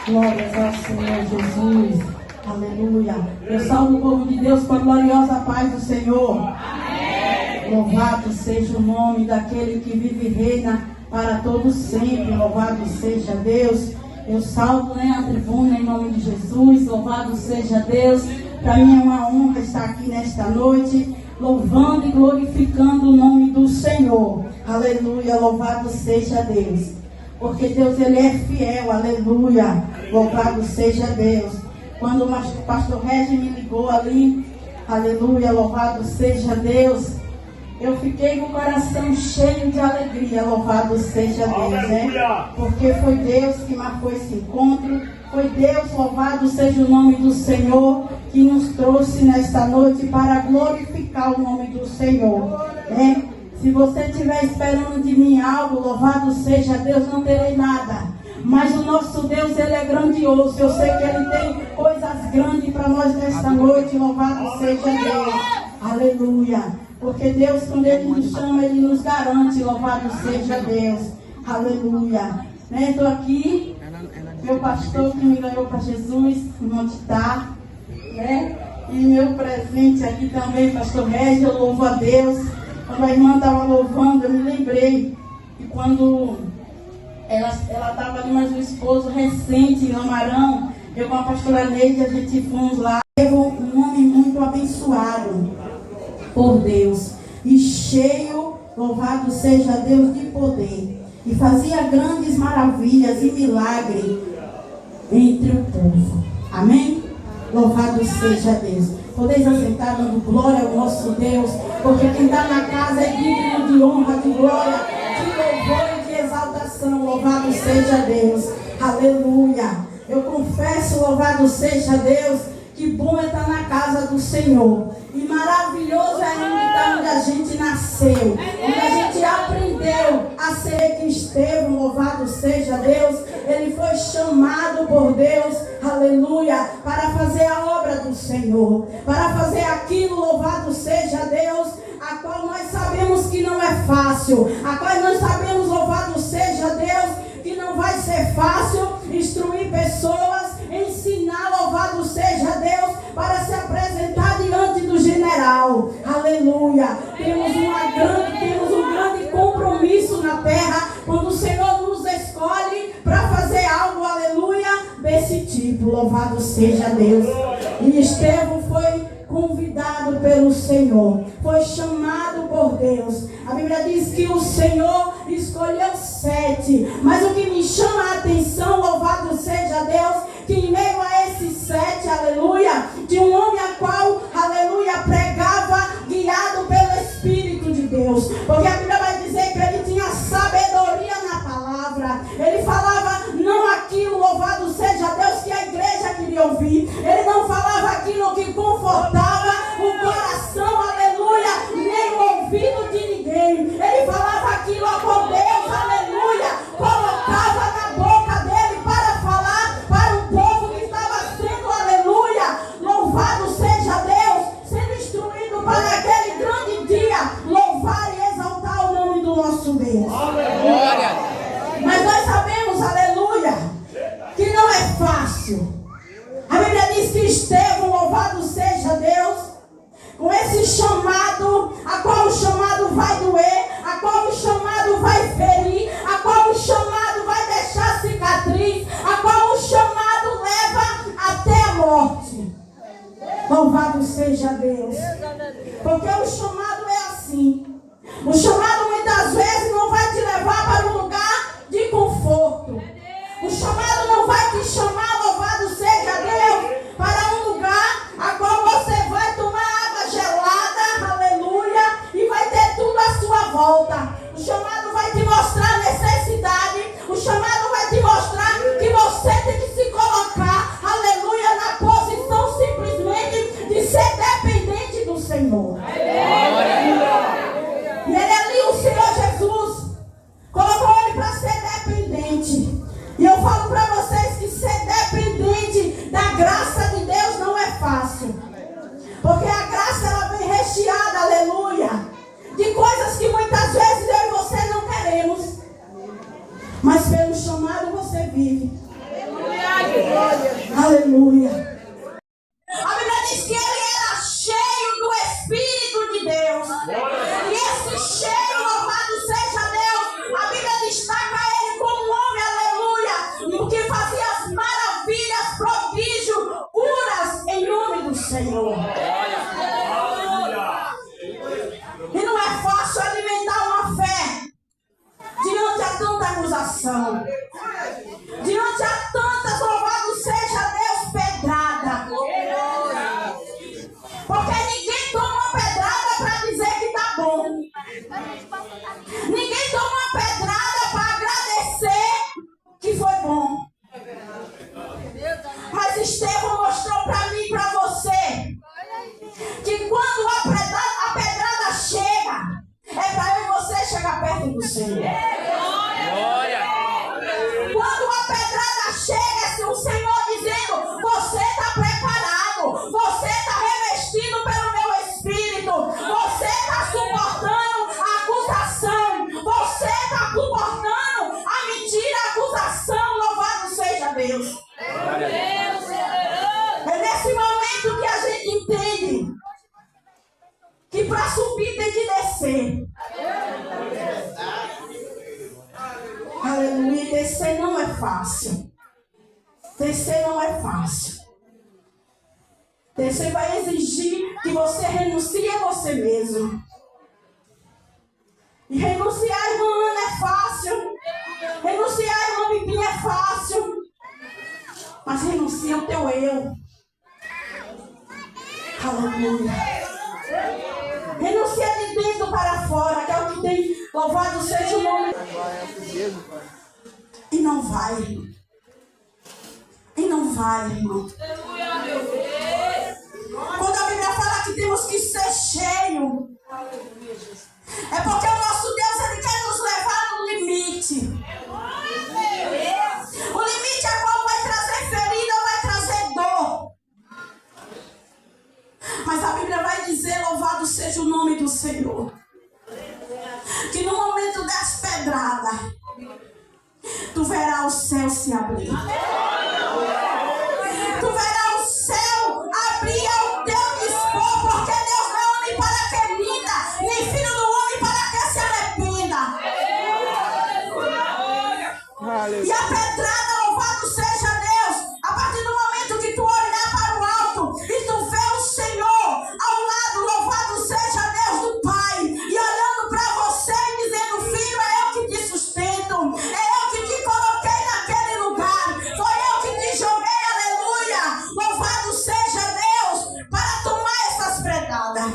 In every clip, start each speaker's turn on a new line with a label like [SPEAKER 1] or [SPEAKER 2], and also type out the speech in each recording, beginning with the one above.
[SPEAKER 1] Glórias ao Senhor Jesus. Aleluia. Eu salvo o povo de Deus com a gloriosa paz do Senhor. Amém. Louvado seja o nome daquele que vive e reina para todos sempre. Louvado seja Deus. Eu salvo a tribuna em nome de Jesus. Louvado seja Deus. Para mim é uma honra estar aqui nesta noite, louvando e glorificando o nome do Senhor. Aleluia. Louvado seja Deus. Porque Deus, Ele é fiel, aleluia, louvado seja Deus. Quando o pastor Regis me ligou ali, aleluia, louvado seja Deus, eu fiquei com o coração cheio de alegria, louvado seja Deus, né? Porque foi Deus que marcou esse encontro, foi Deus, louvado seja o nome do Senhor, que nos trouxe nesta noite para glorificar o nome do Senhor, né? Se você estiver esperando de mim algo, louvado seja Deus, não terei nada. Mas o nosso Deus, Ele é grandioso. Eu sei que Ele tem coisas grandes para nós nesta noite. Louvado seja Deus. Aleluia. Porque Deus, quando Ele nos chama, Ele nos garante. Louvado seja Deus. Aleluia. Estou aqui, meu pastor que me ganhou para Jesus, irmão Titá, né? E meu presente aqui também, pastor Regis, eu louvo a Deus. Quando a irmã estava louvando, eu me lembrei que quando ela estava ali, mas o esposo recente em Amarão, eu com a pastora Neide, a gente fomos lá. Um homem muito abençoado por Deus e cheio, louvado seja Deus, de poder. E fazia grandes maravilhas e milagres entre o povo. Amém? Louvado seja Deus. Podeis assentar dando glória ao nosso Deus, porque quem está na casa é digno de honra, de glória, de louvor e de exaltação. Louvado seja Deus. Aleluia. Eu confesso, louvado seja Deus, que bom é estar na casa do Senhor. E maravilhoso é estar onde a gente nasceu, onde a gente aprendeu a ser cristão. Louvado seja Deus. Ele foi chamado por Deus, aleluia, para fazer a obra do Senhor, para fazer aquilo, louvado seja Deus, a qual nós sabemos que não é fácil, a qual nós sabemos, louvado seja Deus, que não vai ser fácil instruir pessoas, ensinar, louvado seja Deus, para se apresentar diante do general. Aleluia. Temos um grande compromisso na terra, quando o Senhor nos escolhe para fazer algo, aleluia, desse tipo. Louvado seja Deus. E Estevão foi convidado pelo Senhor, foi chamado por Deus. A Bíblia diz que o Senhor escolheu 7, mas o que me chama a atenção, louvado seja Deus, que em meio a esses 7, aleluia, de um homem a qual, aleluia, pregava guiado pelo Espírito de Deus, porque a Bíblia vai dizer que ele tinha sabedoria na palavra, ele falava não aquilo, louvado seja Deus, que a igreja queria ouvir, ele não falava aquilo que confortava o coração, aleluia, nem o ouvido de ninguém, ele falava aquilo com Deus, aleluia, colocava na boca dele para falar para um povo que estava sendo, aleluia, louvado seja Deus, sendo instruído para aquele grande dia, louvar e exaltar o nome do nosso Deus. Aleluia. Mas nós sabemos, aleluia, que não é fácil. A Bíblia diz que Estevão, louvado seja Deus, com esse chamado, a qual o chamado vai doer, a qual o chamado vai ferir, a qual o chamado vai deixar cicatriz, a qual o chamado leva até a morte. Louvado seja Deus. Porque o chamado é assim. O chamado muitas vezes não vai te levar para um lugar de conforto. O chamado não vai te chamar, louvado seja Deus, para um lugar a qual você vai tomar água gelada, aleluia, e vai ter tudo à sua volta. O chamado vai te mostrar necessidade. O chamado vai te mostrar que você tem que se colocar, aleluia, na posição simplesmente de ser dependente do Senhor. E ele ali, o Senhor Jesus, colocou ele para ser dependente. E eu falo para vocês que ser dependente Aleluia. A Bíblia diz que ele era cheio do Espírito de Deus. E esse cheio, louvado seja Deus, a Bíblia destaca ele como um homem, aleluia, que fazia as maravilhas, prodígios, curas em nome do Senhor. E não é fácil alimentar uma fé diante a tanta acusação, diante a tantas, louvado seja Deus, pedrada. Porque ninguém toma uma pedrada para dizer que está bom. Ninguém toma uma pedrada para agradecer que foi bom. Mas Estevão mostrou para mim e para você que quando a pedrada chega, é para eu e você chegar perto do Senhor. Quando a pedrada chega, é o Senhor dizendo: você está preparado, você está revestido pelo meu Espírito, você está suportando a acusação, você está suportando a mentira, a acusação, louvado seja Deus. É nesse momento que a gente entende que para subir tem que descer. Aleluia. Descer não é fácil. Descer não é fácil. Descer vai exigir que você renuncie a você mesmo. E renunciar a irmã Ana é fácil. Renunciar a irmã Bibinha é fácil. Mas renuncia o teu eu. Aleluia. Renuncia de dentro para fora, que é o que tem. Louvado seja o nome. E não vai. E não vai, irmão. Quando a Bíblia fala que temos que ser cheio, é porque o nosso Deus, ele quer nos levar no limite. O limite é qual vai trazer ferida, vai trazer dor. Mas a Bíblia vai dizer: louvado seja o nome do Senhor, que no momento das pedradas, tu verás o céu se abrir. Tu verás o céu abrir ao teu dispor, porque Deus não é homem para que minta, nem filho do homem para que se arrependa. E a pedrada, louvado seja Deus, a partir do momento que tu olhar para o alto e tu vê o Senhor ao lado, louvado seja Deus do Pai, e olhando para você e dizendo: filho, é eu que te sustento, é eu que te coloquei naquele lugar, foi eu que te joguei, aleluia, louvado seja Deus, para tomar essas pedradas.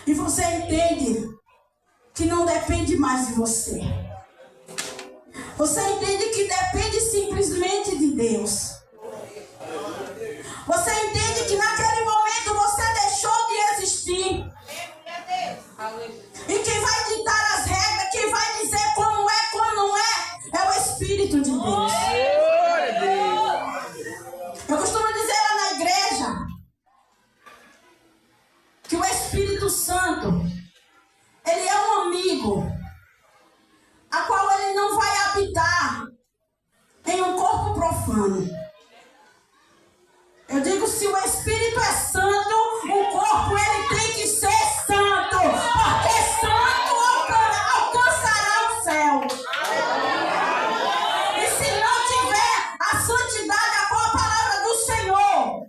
[SPEAKER 1] E você entende que não depende mais de você. Você entende que depende simplesmente de Deus. Você entende que naquele momento você deixou de existir. E quem vai ditar as regras, quem vai dizer como é, como não é o Espírito de Deus. Eu costumo dizer lá na igreja que o Espírito Santo, ele é um amigo, a qual ele não vai habitar em um corpo profano. Eu digo, se o Espírito é santo, o corpo ele tem que ser santo, porque santo alcançará o céu. E se não tiver a santidade, a qual a palavra do Senhor,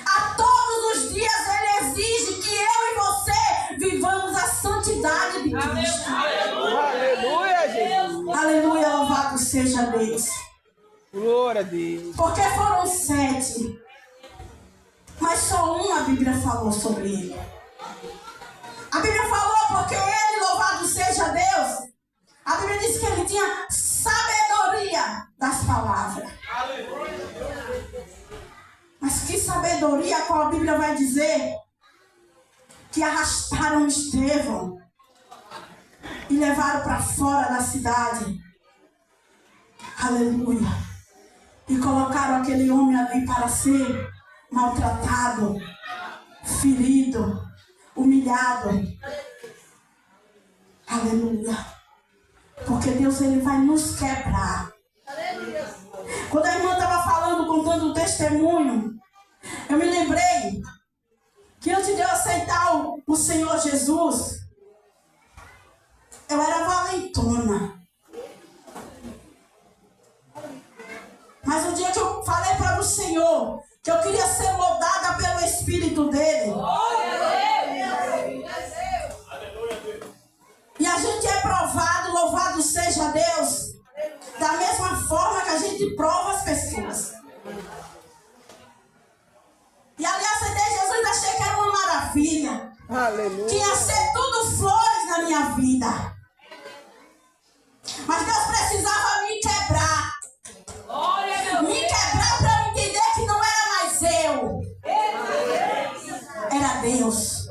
[SPEAKER 1] a todos os dias ele exige que eu e você vivamos a santidade de Cristo.
[SPEAKER 2] Aleluia, Jesus.
[SPEAKER 1] Aleluia, louvado seja Deus.
[SPEAKER 2] Glória a Deus.
[SPEAKER 1] Porque foram 7, mas só um a Bíblia falou sobre ele. A Bíblia falou porque ele, louvado seja Deus, a Bíblia diz que ele tinha sabedoria das palavras. Mas que sabedoria, qual a Bíblia vai dizer? Que arrastaram Estevão e levaram para fora da cidade. Aleluia. E colocaram aquele homem ali para ser maltratado, ferido, humilhado. Aleluia. Porque Deus, ele vai nos quebrar. Quando a irmã estava falando com testemunho, eu me lembrei que antes de eu aceitar o Senhor Jesus, eu era valentona. Mas o dia que eu falei para o Senhor que eu queria ser moldada pelo Espírito dele. E a gente é provado, louvado seja Deus, da mesma forma que a gente prova as pessoas. E ali eu aceitei Jesus, achei que era uma maravilha.
[SPEAKER 2] Aleluia.
[SPEAKER 1] Que ia ser tudo flores na minha vida. Mas Deus precisava me quebrar. Me quebrar para eu entender que não era mais eu. Era Deus.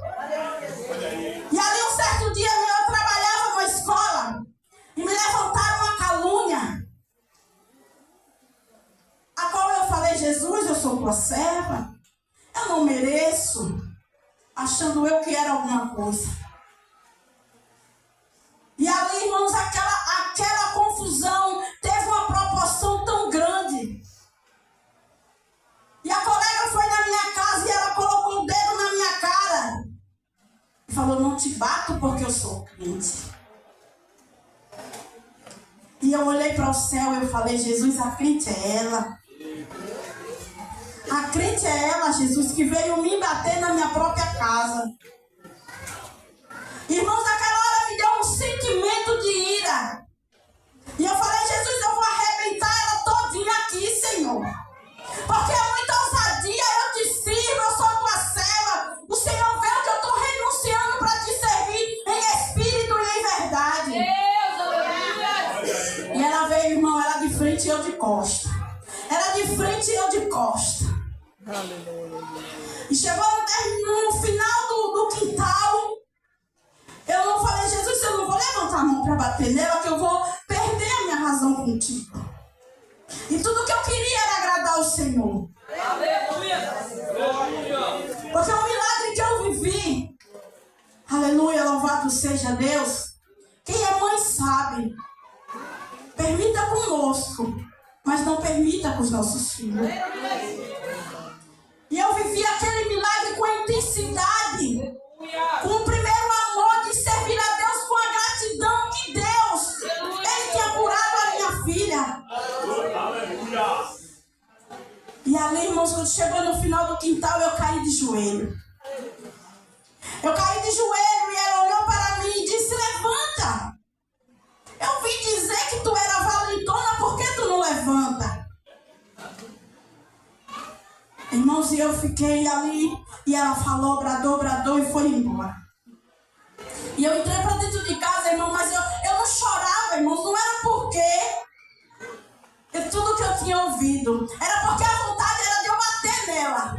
[SPEAKER 1] E ali um certo dia eu trabalhava numa escola e me levantaram uma calúnia, a qual eu falei: Jesus, eu sou tua serva, eu não mereço, achando eu que era alguma coisa. E ali, irmãos, aquela confusão teve uma proporção tão grande. E a colega foi na minha casa e ela colocou o dedo na minha cara e falou: não te bato porque eu sou crente. E eu olhei para o céu e eu falei: Jesus, a crente é ela. A crente é ela, Jesus, que veio me bater na minha própria casa. Irmãos, naquela hora me deu um sentimento de ira. E eu falei: Jesus, eu vou arrebentar ela todinha aqui, Senhor. Porque é muita ousadia, eu te sirvo, eu sou tua serva. O Senhor vê que eu estou renunciando para te servir em espírito e em verdade. E ela veio, irmão, ela de frente e eu de costa. Ela de frente e eu de costa. E chegou no final do quintal. Eu não falei: Jesus, eu não vou levantar a mão para bater nela, que eu vou perder a minha razão contigo. E tudo que eu queria era agradar o Senhor. Porque o milagre que eu vivi, aleluia, louvado seja Deus. Quem é mãe sabe. Permita conosco, mas não permita com os nossos filhos. E eu vivi aquele milagre com a intensidade, com o primeiro amor de servir a Deus, com a gratidão que Deus, Ele tinha curado a minha filha. E ali, irmãos, quando chegou no final do quintal, eu caí de joelho. Eu caí de joelho e ela olhou para mim e disse: levanta. Eu vim dizer que tu era valentona, por que tu não levanta? Irmãos, e eu fiquei ali, e ela falou, bradou e foi embora. E eu entrei para dentro de casa, irmão, mas eu não chorava, irmãos, não era porque tudo que eu tinha ouvido, era porque a vontade era de eu bater nela.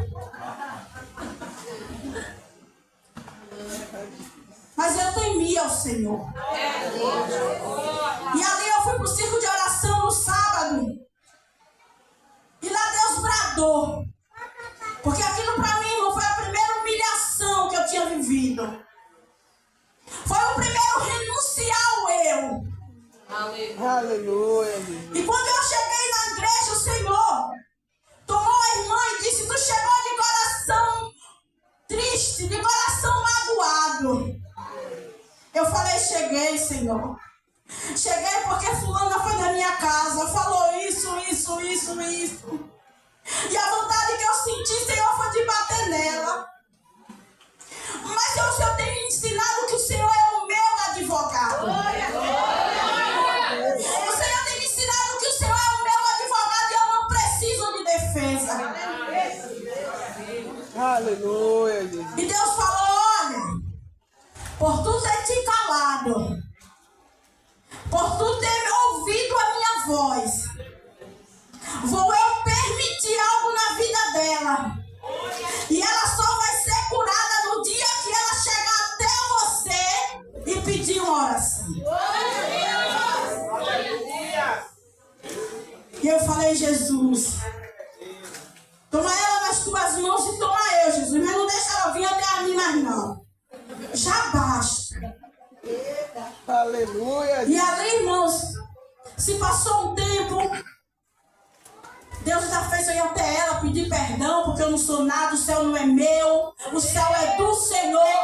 [SPEAKER 1] Mas eu temia ao Senhor. E ali eu fui para o círculo de oração no sábado. E lá Deus bradou. Porque aquilo para mim, irmão, foi a primeira humilhação que eu tinha vivido. Foi o primeiro renunciar ao eu.
[SPEAKER 2] Aleluia.
[SPEAKER 1] E quando eu cheguei na igreja, o Senhor tomou a irmã e disse: tu chegou de coração triste, de coração magoado. Eu falei: cheguei, Senhor. Cheguei porque fulana foi na minha casa, falou isso. E a vontade que eu senti, Senhor, foi de bater nela. Mas o Senhor tem me ensinado que o Senhor é o meu advogado. O Senhor tem me ensinado que o Senhor é o meu advogado e eu não preciso de defesa.
[SPEAKER 2] Aleluia, Jesus.
[SPEAKER 1] E Deus falou: olha, por tu ter te calado, por tu ter ouvido a minha voz, vou eu permitir algo na vida dela. E ela só vai ser curada no dia que ela chegar até você e pedir uma oração. E eu falei: Jesus, toma ela nas tuas mãos e toma eu, Jesus. Mas não deixa ela vir até a mim mais não. Já basta.
[SPEAKER 2] Aleluia.
[SPEAKER 1] E ali, irmãos, se passou um tempo. Deus já fez eu ir até ela pedir perdão, porque eu não sou nada, o céu não é meu, o céu é do Senhor.